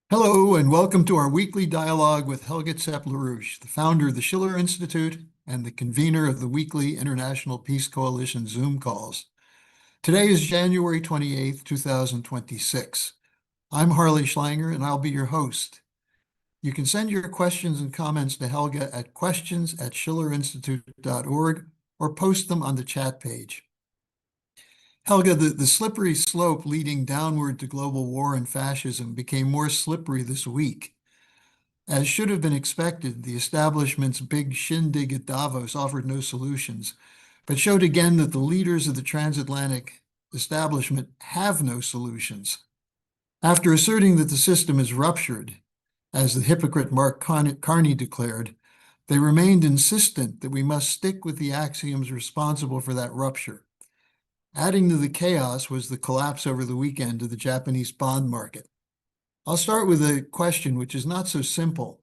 Hello, and welcome to our weekly dialogue with Helga Zepp-LaRouche, the founder of the Schiller Institute and the convener of the weekly International Peace Coalition Zoom calls. Today is January 28th, 2026. I'm Harley Schlanger, and I'll be your host. You can send your questions and comments to Helga at questions@schillerinstitute.org or post them on the chat page. Helga, the slippery slope leading downward to global war and fascism became more slippery this week. As should have been expected, the establishment's big shindig at Davos offered no solutions, but showed again that the leaders of the transatlantic establishment have no solutions. After asserting that the system is ruptured, as the hypocrite Mark Carney declared, they remained insistent that we must stick with the axioms responsible for that rupture. Adding to the chaos was the collapse over the weekend of the Japanese bond market. I'll start with a question which is not so simple,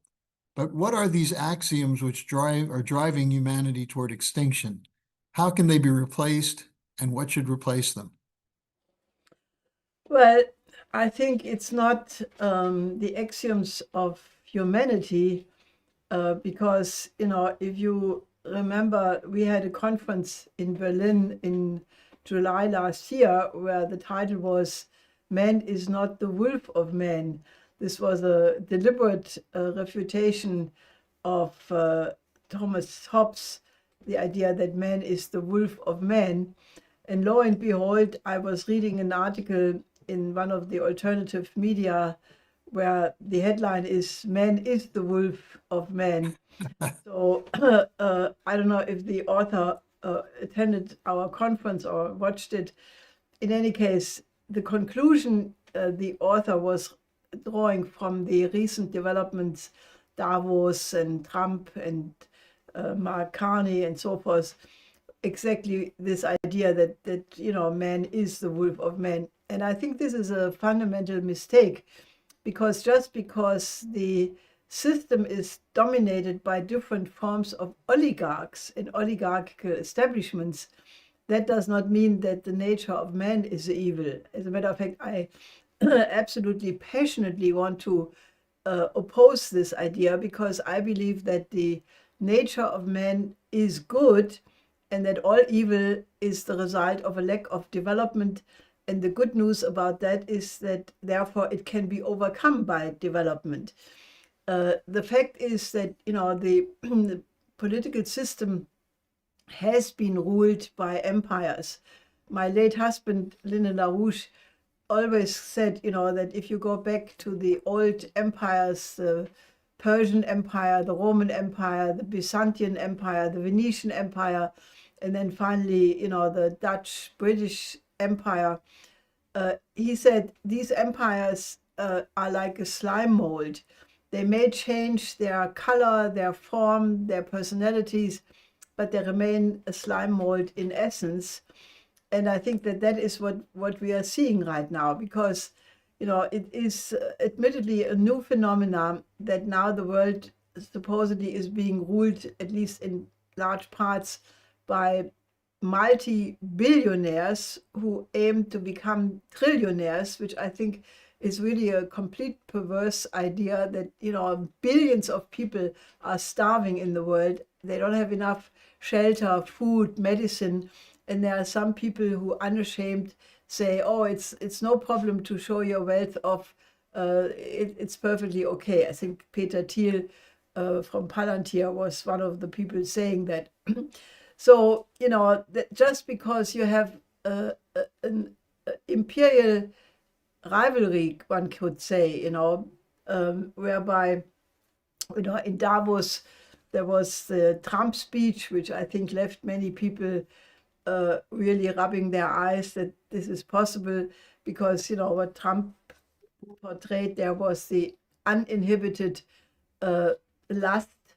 but what are these axioms which are driving humanity toward extinction? How can they be replaced, and what should replace them? Well, I think it's not the axioms of humanity, because, if you remember, we had a conference in Berlin in July last year where the title was Man is not the wolf of man. This was a deliberate refutation of Thomas Hobbes, the idea that man is the wolf of man. And lo and behold, I was reading an article in one of the alternative media where the headline is "Man is the wolf of man." So I don't know if the author attended our conference or watched it. In any case, the conclusion the author was drawing from the recent developments, Davos and Trump and Mark Carney and so forth, exactly this idea that man is the wolf of man. And I think this is a fundamental mistake, because just because the system is dominated by different forms of oligarchs and oligarchical establishments, that does not mean that the nature of man is evil. As a matter of fact, I absolutely passionately want to oppose this idea, because I believe that the nature of man is good and that all evil is the result of a lack of development. And the good news about that is that therefore it can be overcome by development. The fact is that the political system has been ruled by empires. My late husband, Lyndon LaRouche, always said, that if you go back to the old empires, the Persian Empire, the Roman Empire, the Byzantine Empire, the Venetian Empire, and then finally, the Dutch, British Empire, he said these empires are like a slime mold. They may change their color, their form, their personalities, but they remain a slime mold in essence. And I think that is what we are seeing right now, because it is admittedly a new phenomenon that now the world supposedly is being ruled, at least in large parts, by multi-billionaires who aim to become trillionaires, which I think is really a complete perverse idea, that billions of people are starving in the world. They don't have enough shelter, food, medicine, and there are some people who unashamed say, "Oh, it's no problem to show your wealth off. It's perfectly okay." I think Peter Thiel from Palantir was one of the people saying that. So just because you have an imperial rivalry, one could say, whereby in Davos there was the Trump speech, which I think left many people really rubbing their eyes that this is possible, because what Trump portrayed there was the uninhibited lust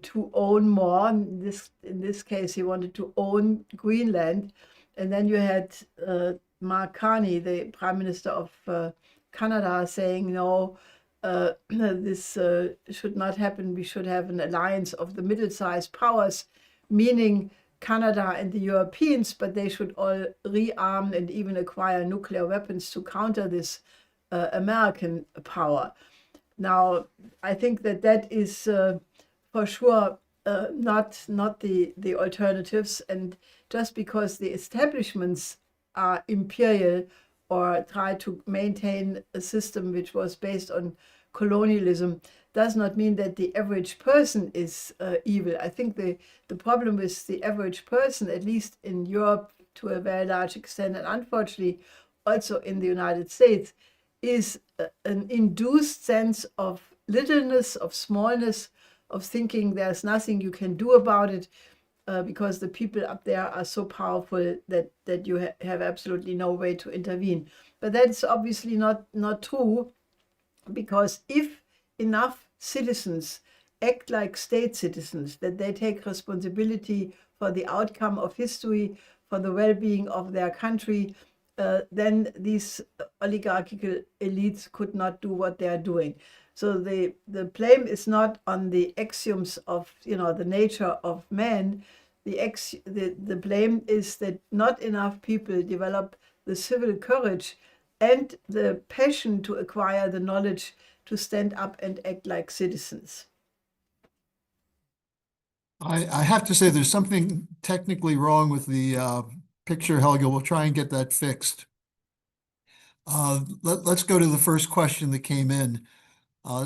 to own more. In this case, he wanted to own Greenland. And then you had Mark Carney, the Prime Minister of Canada, saying, no, this should not happen. We should have an alliance of the middle-sized powers, meaning Canada and the Europeans, but they should all rearm and even acquire nuclear weapons to counter this American power. Now, I think that that is for sure not the alternatives. And just because the establishments are imperial or try to maintain a system which was based on colonialism does not mean that the average person is evil. I think the problem with the average person, at least in Europe to a very large extent, and unfortunately also in the United States, is an induced sense of littleness, of smallness, of thinking there's nothing you can do about it because the people up there are so powerful that you have absolutely no way to intervene. But that's obviously not true, because if enough citizens act like state citizens, that they take responsibility for the outcome of history, for the well-being of their country, then these oligarchical elites could not do what they are doing. So the blame is not on the axioms of the nature of man. The blame is that not enough people develop the civil courage and the passion to acquire the knowledge to stand up and act like citizens. I have to say there's something technically wrong with the picture, Helga. We'll try and get that fixed. Let's go to the first question that came in.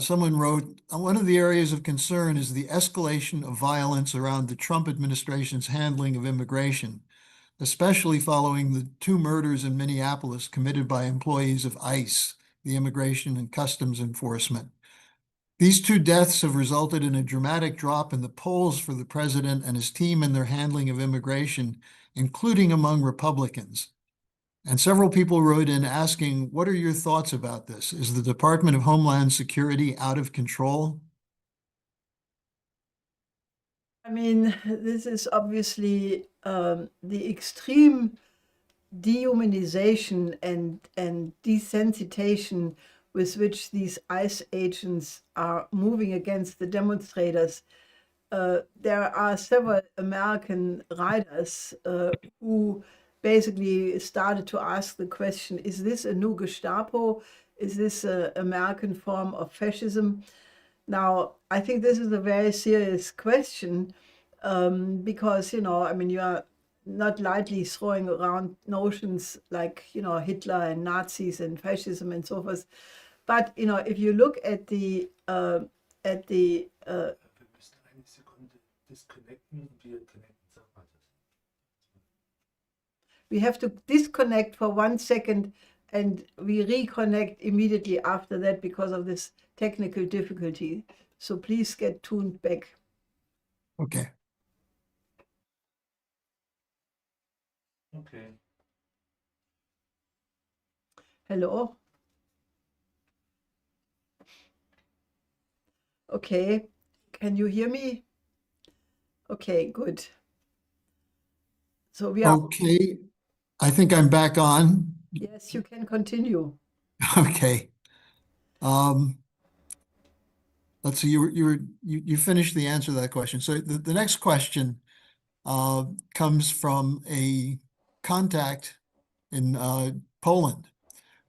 Someone wrote, one of the areas of concern is the escalation of violence around the Trump administration's handling of immigration, especially following the 2 murders in Minneapolis committed by employees of ICE, the Immigration and Customs Enforcement. These 2 deaths have resulted in a dramatic drop in the polls for the president and his team in their handling of immigration, including among Republicans. And several people wrote in asking, what are your thoughts about this? Is the Department of Homeland Security out of control? I mean, this is obviously the extreme dehumanization and desensitization with which these ICE agents are moving against the demonstrators. There are several American writers who basically started to ask the question, is this a new Gestapo? Is this an American form of fascism? Now, I think this is a very serious question because, I mean, you are not lightly throwing around notions like, Hitler and Nazis and fascism and so forth. But, if you look at the Wir müssen eine Sekunde disconnecten und wir connecten. Sag mal das. we have to disconnect for 1 second and we reconnect immediately after that because of this technical difficulty. So please get tuned back. Okay. Okay. Hello? Okay, can you hear me? Okay, good. So we are, Okay. I think I'm back on. yes, you can continue. Okay. Let's see, you finished the answer to that question. So the next question comes from a contact in Poland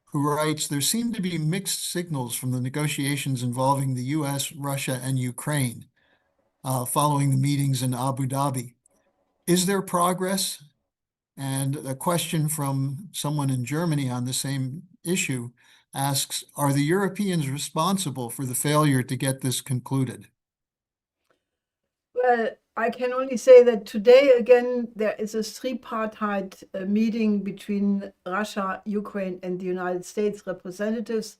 who writes, there seem to be mixed signals from the negotiations involving the US, Russia, and Ukraine following the meetings in Abu Dhabi. Is there progress? And a question from someone in Germany on the same issue asks, are the Europeans responsible for the failure to get this concluded? Well, I can only say that today, again, there is a tripartite meeting between Russia, Ukraine, and the United States representatives.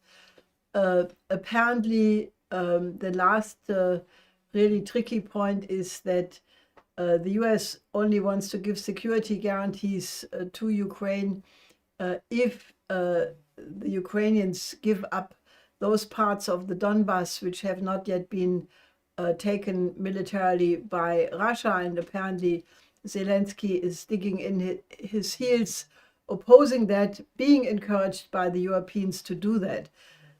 Apparently, the last really tricky point is that the US only wants to give security guarantees to Ukraine if the Ukrainians give up those parts of the Donbass which have not yet been taken militarily by Russia. And apparently Zelensky is digging in his heels, opposing that, being encouraged by the Europeans to do that.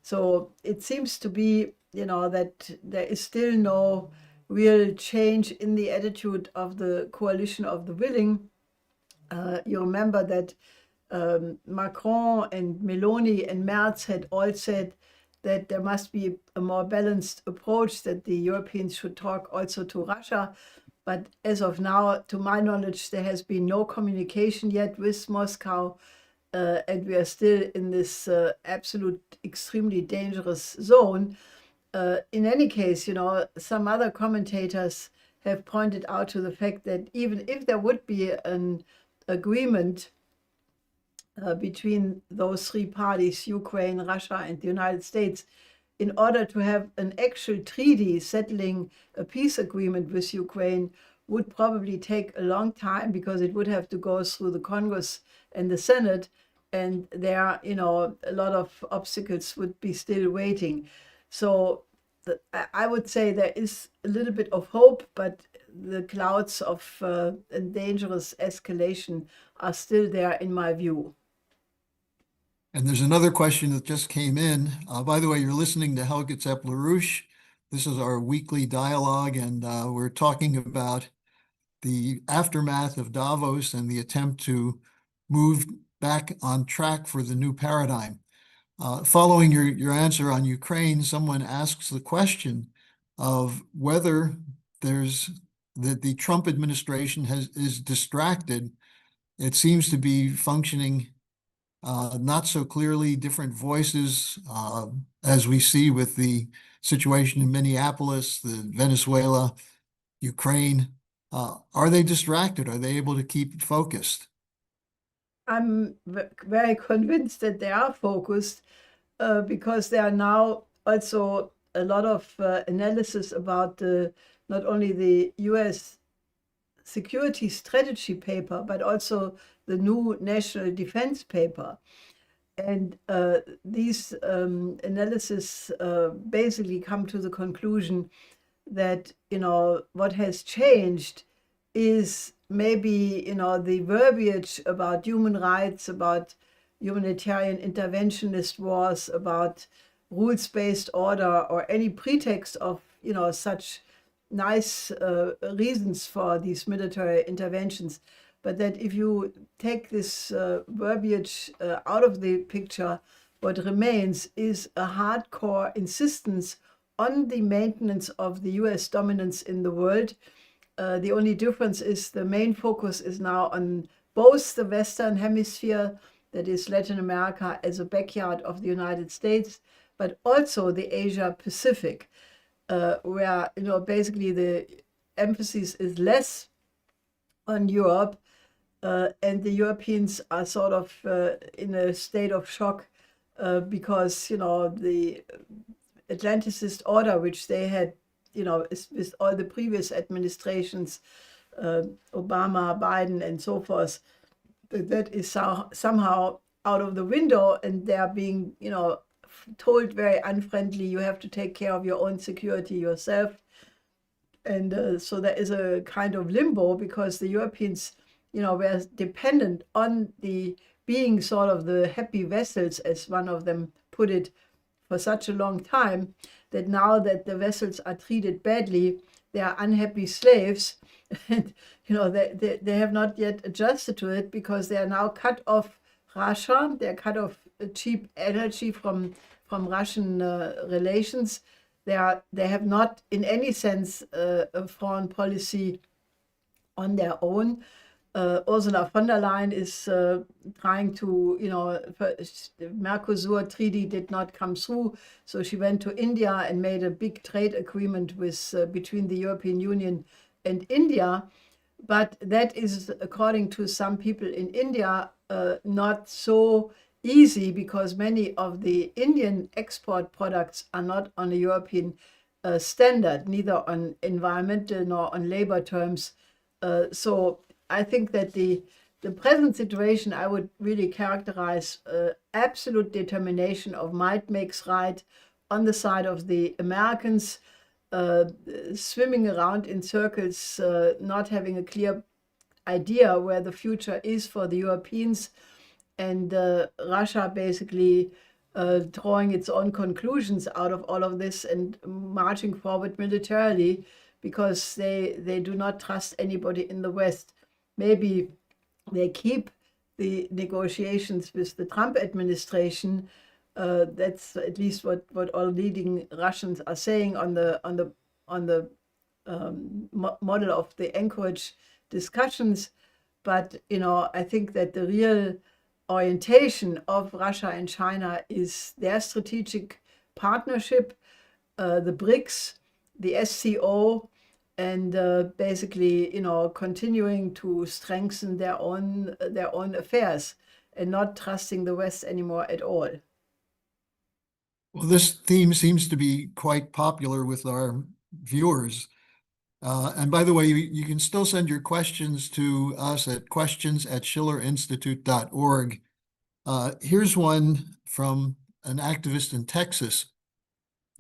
So it seems to be, that there is still no real change in the attitude of the coalition of the willing. You remember that Macron and Meloni and Merz had all said that there must be a more balanced approach, that the Europeans should talk also to Russia. But as of now, to my knowledge, there has been no communication yet with Moscow, and we are still in this absolute, extremely dangerous zone. In any case, some other commentators have pointed out to the fact that even if there would be an agreement between those three parties, Ukraine, Russia, and the United States, in order to have an actual treaty settling a peace agreement with Ukraine would probably take a long time, because it would have to go through the Congress and the Senate, and there, a lot of obstacles would be still waiting. So I would say there is a little bit of hope, but the clouds of a dangerous escalation are still there, in my view. And there's another question that just came in. By the way, you're listening to Helga Zepp-LaRouche. This is our weekly dialogue, and we're talking about the aftermath of Davos and the attempt to move back on track for the new paradigm. Following your answer on Ukraine, someone asks the question of whether the Trump administration is distracted. It seems to be functioning not so clearly, different voices, as we see with the situation in Minneapolis, the Venezuela, Ukraine. Are they distracted? Are they able to keep focused? I'm very convinced that they are focused, because there are now also a lot of analysis about not only the US security strategy paper, but also the new national defense paper. And these analyses basically come to the conclusion that, what has changed is maybe, the verbiage about human rights, about humanitarian interventionist wars, about rules-based order, or any pretext of, such nice reasons for these military interventions. But that if you take this verbiage out of the picture, what remains is a hardcore insistence on the maintenance of the US dominance in the world. The only difference is the main focus is now on both the Western Hemisphere, that is Latin America as a backyard of the United States, but also the Asia Pacific, where, basically the emphasis is less on Europe, and the Europeans are sort of in a state of shock because, the Atlanticist order, which they had, with all the previous administrations, Obama, Biden, and so forth, that is somehow out of the window, and they're being, told very unfriendly, you have to take care of your own security yourself. And so there is a kind of limbo, because the Europeans, were dependent on the being sort of the happy vessels, as one of them put it, for such a long time, that now that the vessels are treated badly, they are unhappy slaves. And, they have not yet adjusted to it, because they are now cut off Russia. They're cut off cheap energy from Russian relations. They have not, in any sense, a foreign policy on their own. Ursula von der Leyen is trying to, the Mercosur treaty did not come through, so she went to India and made a big trade agreement with between the European Union and India. But that is, according to some people in India, not so easy, because many of the Indian export products are not on a European standard, neither on environmental nor on labor terms. So I think that the present situation, I would really characterize absolute determination of might makes right on the side of the Americans, swimming around in circles, not having a clear idea where the future is for the Europeans, and Russia basically drawing its own conclusions out of all of this and marching forward militarily, because they do not trust anybody in the West. Maybe they keep the negotiations with the Trump administration. That's at least what all leading Russians are saying on the model of the Anchorage discussions. But I think that the real orientation of Russia and China is their strategic partnership, the BRICS, the SCO, and basically, continuing to strengthen their own affairs and not trusting the West anymore at all. Well, this theme seems to be quite popular with our viewers. And by the way, you can still send your questions to us at questions@schillerinstitute.org. Here's one from an activist in Texas.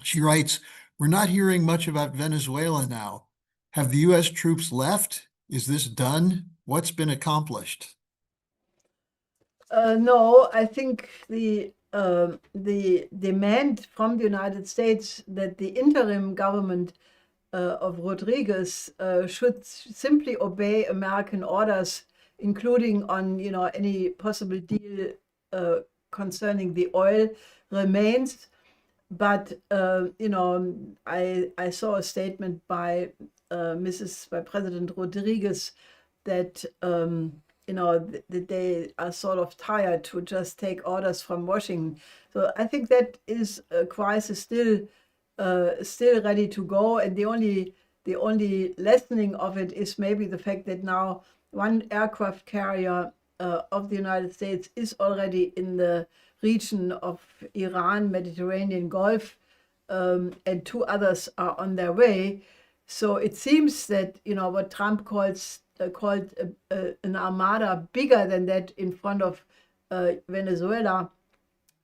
She writes, "We're not hearing much about Venezuela now. Have the U.S. troops left? Is this done? What's been accomplished?" No, I think the demand from the United States that the interim government of Rodriguez should simply obey American orders, including on any possible deal concerning the oil, remains. But I saw a statement by President Rodriguez that that they are sort of tired to just take orders from Washington. So I think that is a crisis still ready to go, and the only lessening of it is maybe the fact that now one aircraft carrier of the United States is already in the region of Iran, Mediterranean Gulf, and two others are on their way. So it seems that what Trump called an armada bigger than that in front of Venezuela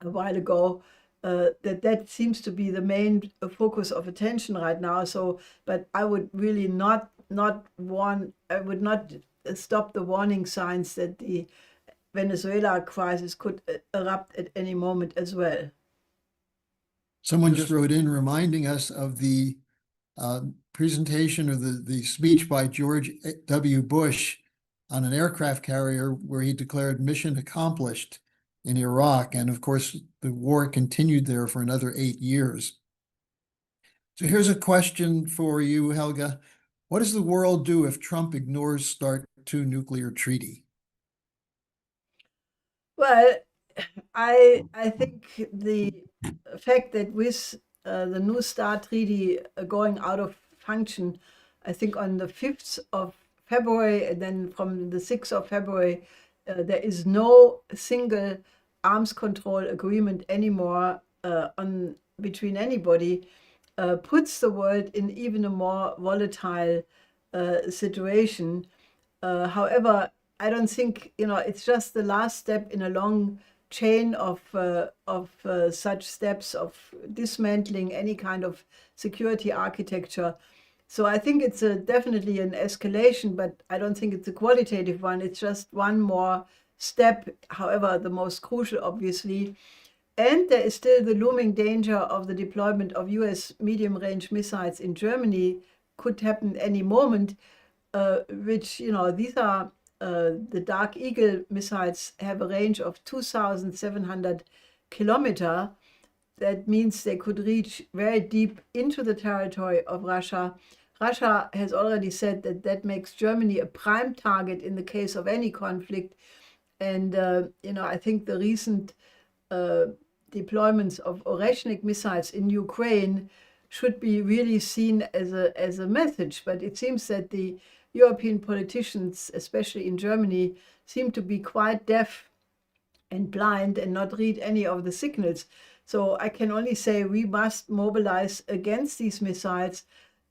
a while ago, that seems to be the main focus of attention right now. So, but I would really not warn. I would not stop the warning signs that the Venezuela crisis could erupt at any moment as well. Someone just wrote in reminding us of the presentation or the speech by George W. Bush on an aircraft carrier where he declared mission accomplished in Iraq. And of course, the war continued there for another 8 years. So here's a question for you, Helga. What does the world do if Trump ignores START II nuclear treaty? Well, I think the fact that with the new START treaty going out of function, I think on the 5th of February, and then from the 6th of February, there is no single arms control agreement anymore between anybody, puts the world in even a more volatile situation. However, I don't think it's just the last step in a long chain of such steps of dismantling any kind of security architecture. So I think it's definitely an escalation, but I don't think it's a qualitative one. It's just one more step, however, the most crucial, obviously. And there is still the looming danger of the deployment of US medium-range missiles in Germany, could happen any moment, which, these are the Dark Eagle missiles have a range of 2,700 kilometers. That means they could reach very deep into the territory of Russia. Russia has already said that makes Germany a prime target in the case of any conflict. And, I think the recent deployments of Oreshnik missiles in Ukraine should be really seen as a message. But it seems that the European politicians, especially in Germany, seem to be quite deaf and blind and not read any of the signals. So I can only say we must mobilize against these missiles.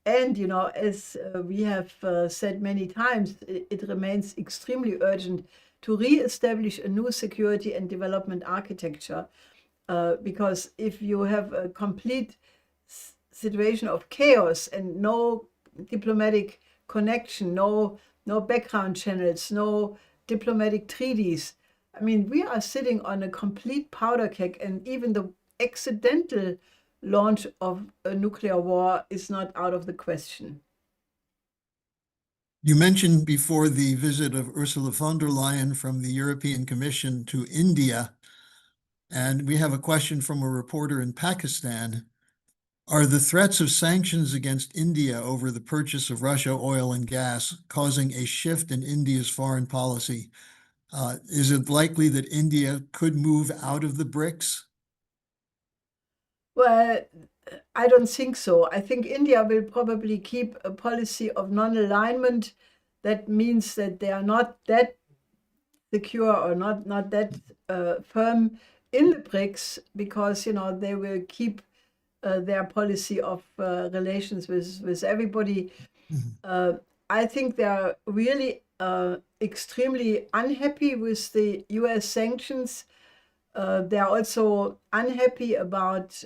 And, as we have said many times, it remains extremely urgent to re-establish a new security and development architecture. Because if you have a complete situation of chaos and no diplomatic connection, no background channels, no diplomatic treaties, I mean, we are sitting on a complete powder keg, and even the accidental launch of a nuclear war is not out of the question. You mentioned before the visit of Ursula von der Leyen from the European Commission to India, and we have a question from a reporter in Pakistan. Are the threats of sanctions against India over the purchase of Russia oil and gas causing a shift in India's foreign policy? Is it likely that India could move out of the BRICS? Well, I don't think so. I think India will probably keep a policy of non-alignment. That means that they are not that secure or not that firm in the BRICS, because they will keep their policy of relations with everybody. I think they are really extremely unhappy with the US sanctions. They are also unhappy about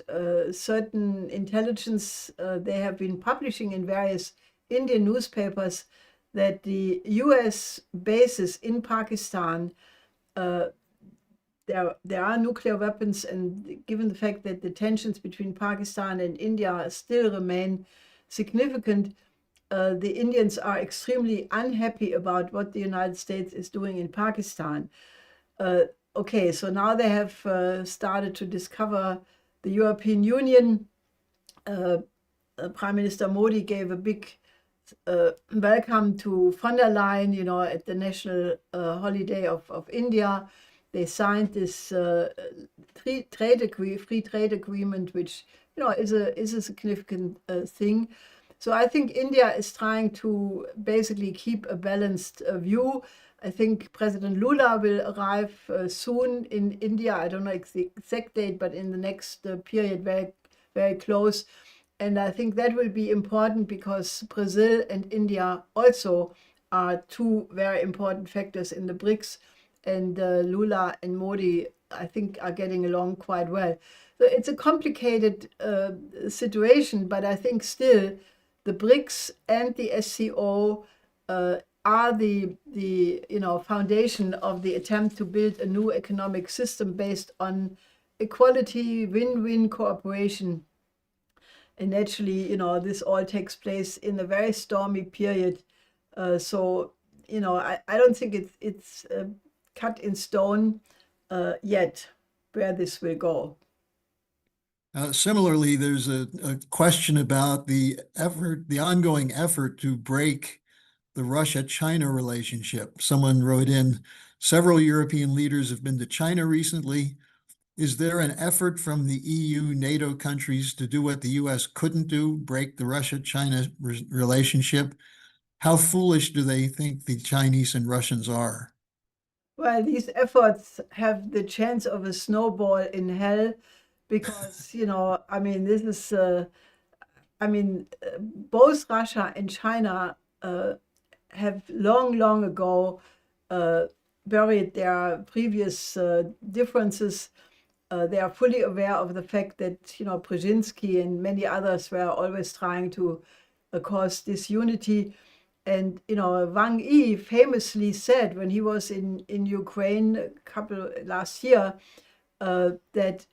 certain intelligence they have been publishing in various Indian newspapers, that the US bases in Pakistan, there are nuclear weapons, and given the fact that the tensions between Pakistan and India still remain significant, the Indians are extremely unhappy about what the United States is doing in Pakistan. Okay, so now they have started to discover the European Union. Prime Minister Modi gave a big welcome to von der Leyen, at the national holiday of India. They signed this free trade agreement, which is a significant thing. So I think India is trying to basically keep a balanced view. I think President Lula will arrive soon in India. I don't know the exact date, but in the next period, very, very close. And I think that will be important, because Brazil and India also are two very important factors in the BRICS. And Lula and Modi, I think, are getting along quite well. So it's a complicated situation, but I think still the BRICS and the SCO are the foundation of the attempt to build a new economic system based on equality, win-win cooperation. And naturally, this all takes place in a very stormy period. So, I don't think it's cut in stone yet where this will go. Similarly, there's a question about the ongoing effort to break the Russia-China relationship. Someone wrote in, several European leaders have been to China recently. Is there an effort from the EU, NATO countries to do what the US couldn't do, break the Russia-China relationship? How foolish do they think the Chinese and Russians are? Well, these efforts have the chance of a snowball in hell, because, this is, both Russia and China have long ago buried their previous differences. They are fully aware of the fact that, Brzezinski and many others were always trying to cause disunity. And, Wang Yi famously said when he was in Ukraine last year, that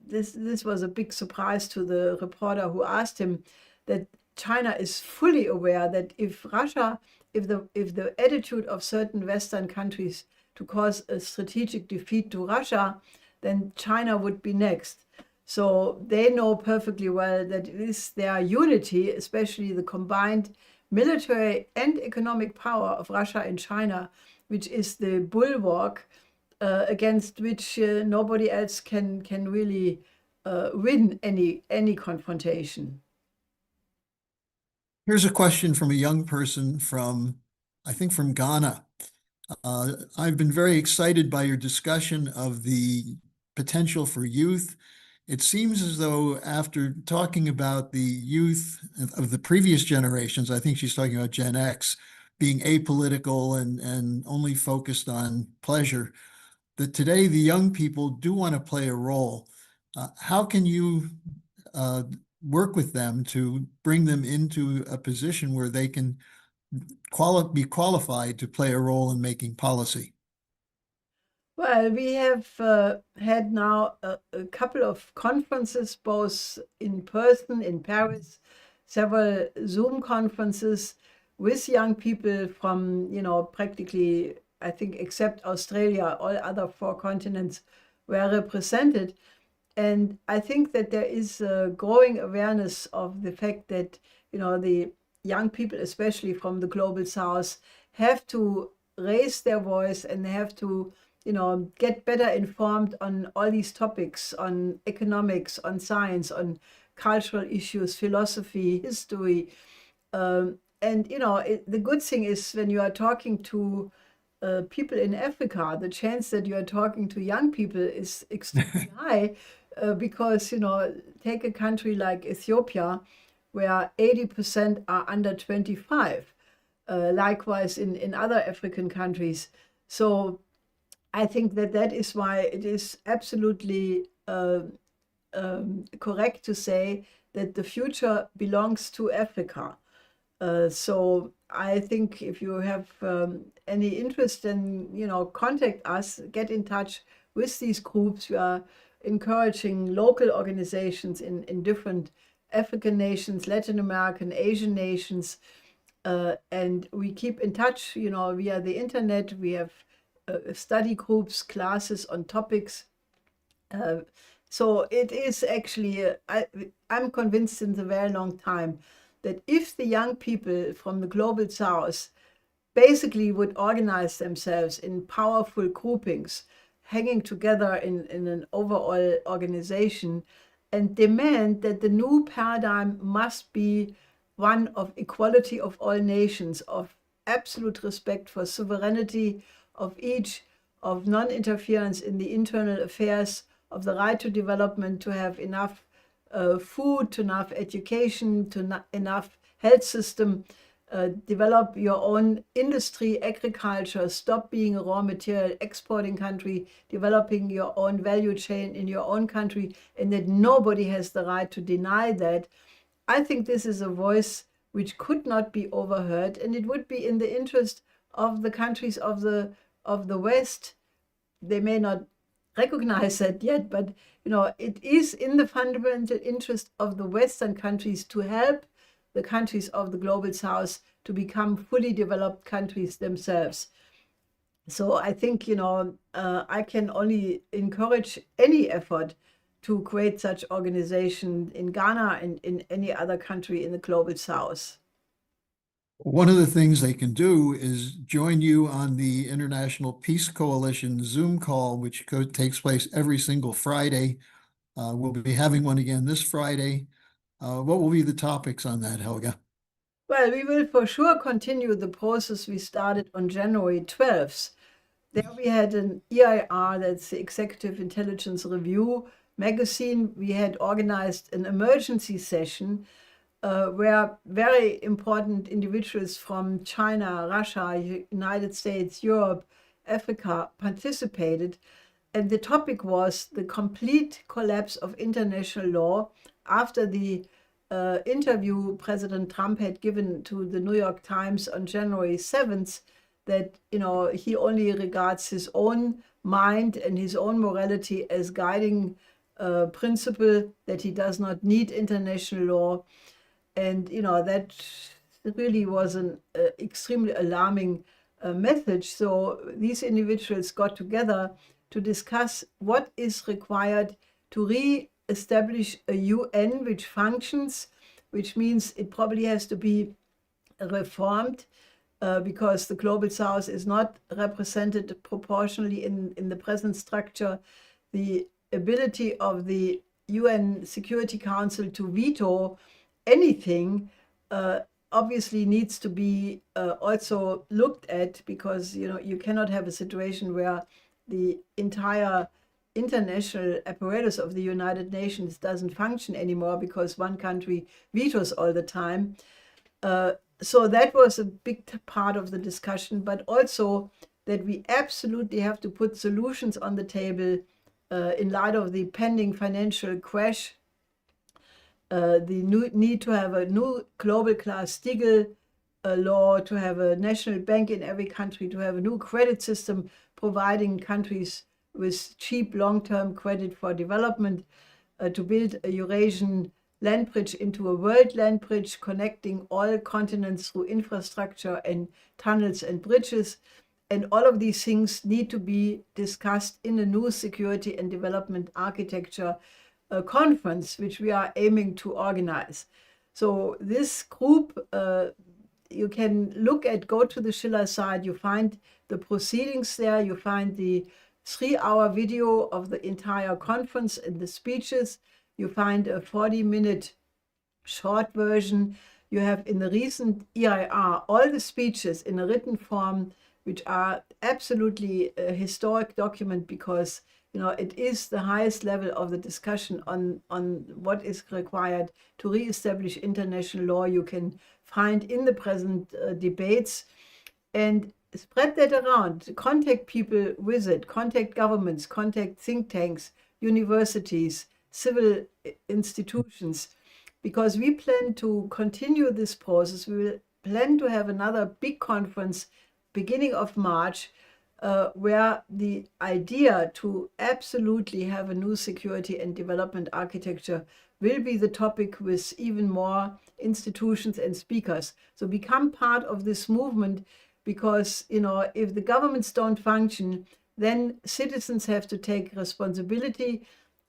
this was a big surprise to the reporter who asked him, that China is fully aware that if the attitude of certain Western countries to cause a strategic defeat to Russia, then China would be next. So they know perfectly well that it is their unity, especially the combined military and economic power of Russia and China, which is the bulwark against which nobody else can really win any confrontation. Here's a question from a young person I think from Ghana. I've been very excited by your discussion of the potential for youth. It seems as though after talking about the youth of the previous generations, I think she's talking about Gen X, being apolitical and only focused on pleasure, that today the young people do want to play a role. How can you work with them to bring them into a position where they can be qualified to play a role in making policy? Well, we have had now a couple of conferences, both in person in Paris, several Zoom conferences, with young people from, practically, I think, except Australia, all other 4 continents were represented. And I think that there is a growing awareness of the fact that, the young people, especially from the global south, have to raise their voice and they have to, get better informed on all these topics, on economics, on science, on cultural issues, philosophy, history. And, the good thing is when you are talking to people in Africa, the chance that you are talking to young people is extremely high because, take a country like Ethiopia, where 80% are under 25, likewise in other African countries. So I think that is why it is absolutely correct to say that the future belongs to Africa. So I think if you have any interest, then contact us, get in touch with these groups. We are encouraging local organizations in different African nations, Latin American, Asian nations, and we keep in touch, via the internet. We have study groups, classes on topics. So it is actually, I'm convinced in the very long time that if the young people from the global south basically would organize themselves in powerful groupings, hanging together in an overall organization, and demand that the new paradigm must be one of equality of all nations, of absolute respect for sovereignty of each, of non-interference in the internal affairs, of the right to development, to have enough food, to enough education, to enough health system, develop your own industry, agriculture, stop being a raw material exporting country, developing your own value chain in your own country, and that nobody has the right to deny that. I think this is a voice which could not be overheard, and it would be in the interest of the countries of the West. They may not recognize that yet, but it is in the fundamental interest of the Western countries to help the countries of the global south to become fully developed countries themselves. So I think, I can only encourage any effort to create such organization in Ghana and in any other country in the global south. One of the things they can do is join you on the International Peace Coalition Zoom call, which takes place every single Friday. We'll be having one again this Friday. What will be the topics on that, Helga? Well, we will for sure continue the process we started on January 12th. There we had an EIR, that's the Executive Intelligence Review magazine. We had organized an emergency session where very important individuals from China, Russia, United States, Europe, Africa participated. And the topic was the complete collapse of international law after the interview President Trump had given to the New York Times on January 7th, that he only regards his own mind and his own morality as guiding principle, that he does not need international law. And that really was an extremely alarming message. So these individuals got together to discuss what is required to re-establish a UN which functions, which means it probably has to be reformed because the global south is not represented proportionally in the present structure. The ability of the UN Security Council to veto anything obviously needs to be also looked at, because you cannot have a situation where the entire international apparatus of the United Nations doesn't function anymore because one country vetoes all the time. So that was a big part of the discussion, but also that we absolutely have to put solutions on the table in light of the pending financial crash. The need to have a new global Glass-Steagall law, to have a national bank in every country, to have a new credit system providing countries with cheap long-term credit for development, to build a Eurasian land bridge into a world land bridge, connecting all continents through infrastructure and tunnels and bridges. And all of these things need to be discussed in a new security and development architecture conference, which we are aiming to organize. So this group, you can go to the Schiller site, you find the proceedings there, you find the 3-hour video of the entire conference and the speeches, you find a 40-minute short version, you have in the recent EIR all the speeches in a written form, which are absolutely a historic document because it is the highest level of the discussion on what is required to reestablish international law you can find in the present debates, and spread that around. Contact people with it, contact governments, contact think tanks, universities, civil institutions, because we plan to continue this process. We will plan to have another big conference beginning of March, where the idea to absolutely have a new security and development architecture will be the topic, with even more institutions and speakers. So become part of this movement, because if the governments don't function, then citizens have to take responsibility,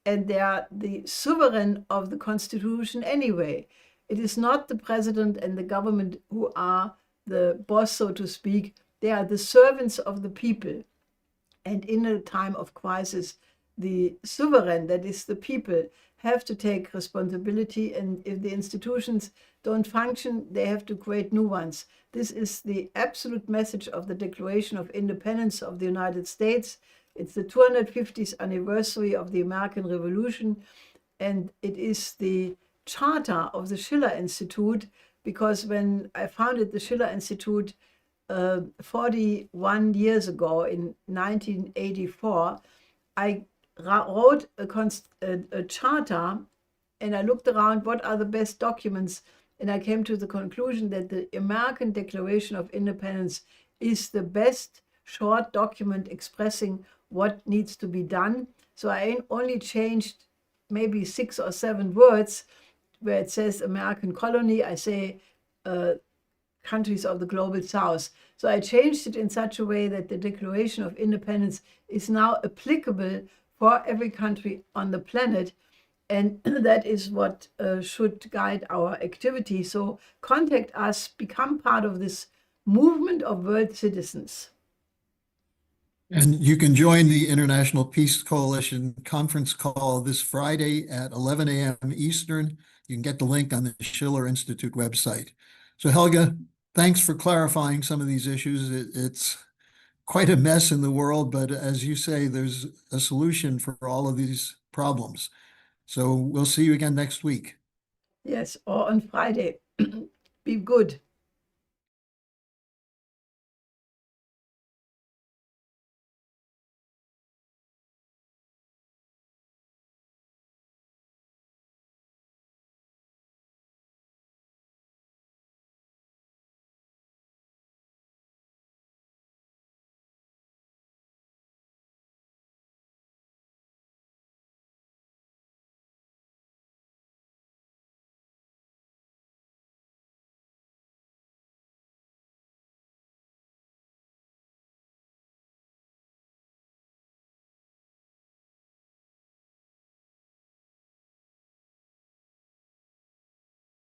and they are the sovereign of the constitution anyway. It is not the president and the government who are the boss, so to speak. They are the servants of the people. And in a time of crisis, the sovereign, that is the people, have to take responsibility. And if the institutions don't function, they have to create new ones. This is the absolute message of the Declaration of Independence of the United States. It's the 250th anniversary of the American Revolution. And it is the charter of the Schiller Institute, because when I founded the Schiller Institute 41 years ago in 1984, I wrote a charter, and I looked around what are the best documents, and I came to the conclusion that the American Declaration of Independence is the best short document expressing what needs to be done. So I only changed maybe 6 or 7 words. Where it says American colony, I say countries of the global south. So I changed it in such a way that the Declaration of Independence is now applicable for every country on the planet. And that is what should guide our activity. So contact us, become part of this movement of world citizens. And you can join the International Peace Coalition conference call this Friday at 11 a.m. Eastern. You can get the link on the Schiller Institute website. So Helga, thanks for clarifying some of these issues. It's quite a mess in the world, but as you say, there's a solution for all of these problems. So we'll see you again next week. Yes, or on Friday. Be good.